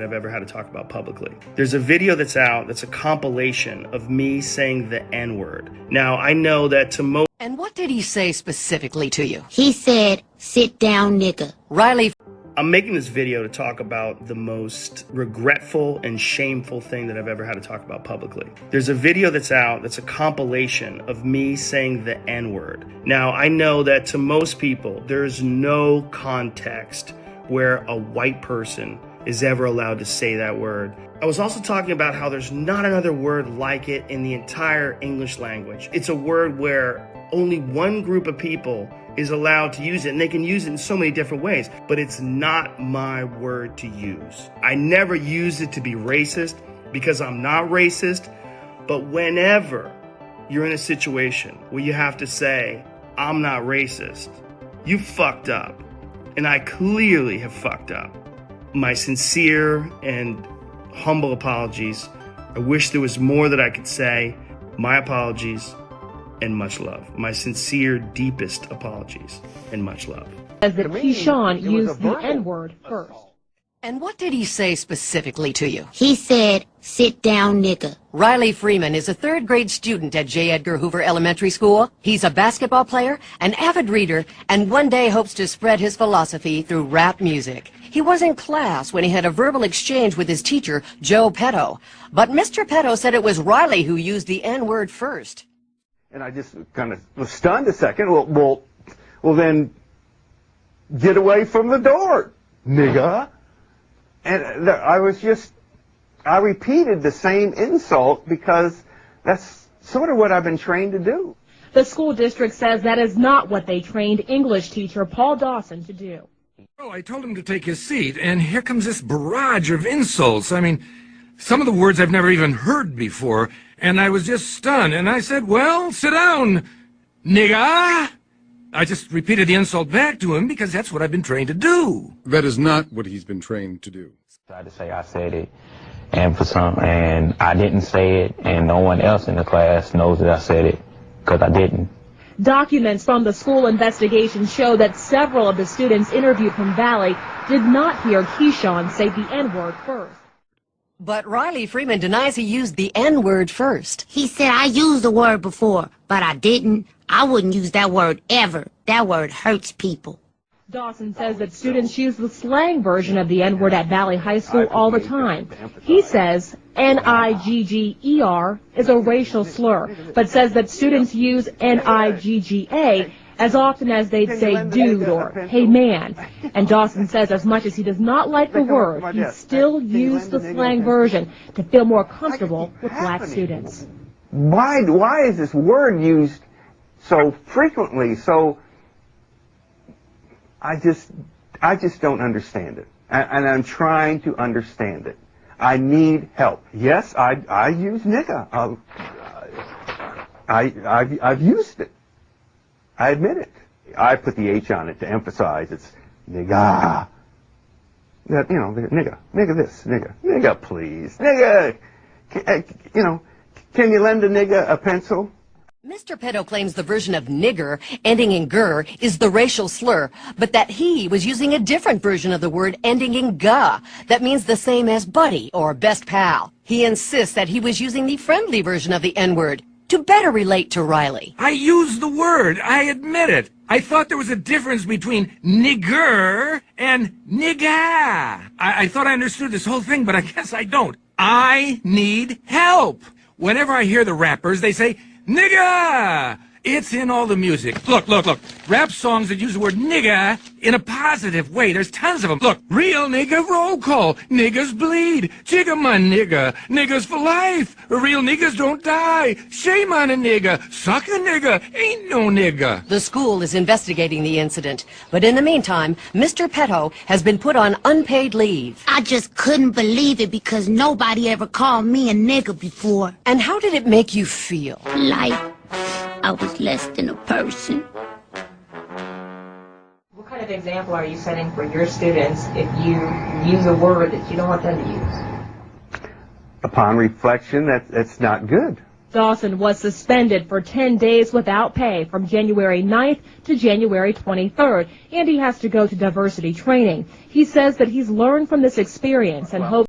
I've ever had to talk about publicly. There's a video that's out that's a compilation of me saying the N-word. Now, I know that to most... And what did he say specifically to you? He said, "Sit down, nigga." Riley... I'm making this video to talk about the most regretful and shameful thing that I've ever had to talk about publicly. There's a video that's out that's a compilation of me saying the N-word. Now, I know that to most people, there's no context where a white person is ever allowed to say that word. I was also talking about how there's not another word like it in the entire English language. It's a word where only one group of people is allowed to use it, and they can use it in so many different ways, but it's not my word to use. I never use it to be racist because I'm not racist, but whenever you're in a situation where you have to say, I'm not racist, you fucked up, and I clearly have fucked up. My sincere and humble apologies. I wish there was more that I could say. My apologies and much love. My sincere, deepest apologies and much love. Says that Keyshawn used the N-word first. And what did he say specifically to you? He said, "Sit down, nigga." Riley Freeman is a third-grade student at J. Edgar Hoover Elementary School. He's a basketball player, an avid reader, and one day hopes to spread his philosophy through rap music. He was in class when he had a verbal exchange with his teacher, Joe Petto. But Mr. Petto said it was Riley who used the N-word first. And I just kind of was stunned a second. Well, then get away from the door, nigga. And I repeated the same insult because that's sort of what I've been trained to do. The school district says that is not what they trained English teacher Paul Dawson to do. Well, I told him to take his seat, and here comes this barrage of insults. I mean, some of the words I've never even heard before, and I was just stunned. And I said, well, sit down, nigga. I just repeated the insult back to him because that's what I've been trained to do. That is not what he's been trained to do. I tried to say I said it, and I didn't say it, and no one else in the class knows that I said it because I didn't. Documents from the school investigation show that several of the students interviewed from Valley did not hear Keyshawn say the N-word first. But Riley Freeman denies he used the N-word first. He said, "I used the word before, but I didn't. I wouldn't use that word ever. That word hurts people." Dawson says that students use the slang version of the N-word at Valley High School all the time. He says Nigger is a racial slur, but says that students use Nigga as often as they'd say dude or hey man. And Dawson says as much as he does not like the word, he still used the slang version to feel more comfortable with black students. Why is this word used so frequently? So I just don't understand it, and I'm trying to understand it. I need help. Yes, I use nigga. I've used it. I admit it. I put the H on it to emphasize it's nigga. That, nigga this, nigga please, nigga. Can you lend a nigga a pencil? Mr. Petto claims the version of nigger, ending in ger, is the racial slur, but that he was using a different version of the word ending in ga, that means the same as buddy or best pal. He insists that he was using the friendly version of the N-word to better relate to Riley. I used the word. I admit it. I thought there was a difference between nigger and nigga. I thought I understood this whole thing, but I guess I don't. I need help. Whenever I hear the rappers, they say, nigga! It's in all the music. Look. Rap songs that use the word nigga in a positive way. There's tons of them. Look, real nigga roll call. Niggas bleed. Jigga my nigga. Niggas for life. Real niggas don't die. Shame on a nigga. Suck a nigga. Ain't no nigga. The school is investigating the incident, but in the meantime, Mr. Petto has been put on unpaid leave. I just couldn't believe it because nobody ever called me a nigga before. And how did it make you feel? Like I was less than a person. What kind of example are you setting for your students if you use a word that you don't want them to use? Upon reflection, that's not good. Dawson was suspended for 10 days without pay from January 9th to January 23rd, and he has to go to diversity training. He says that he's learned from this experience and hopes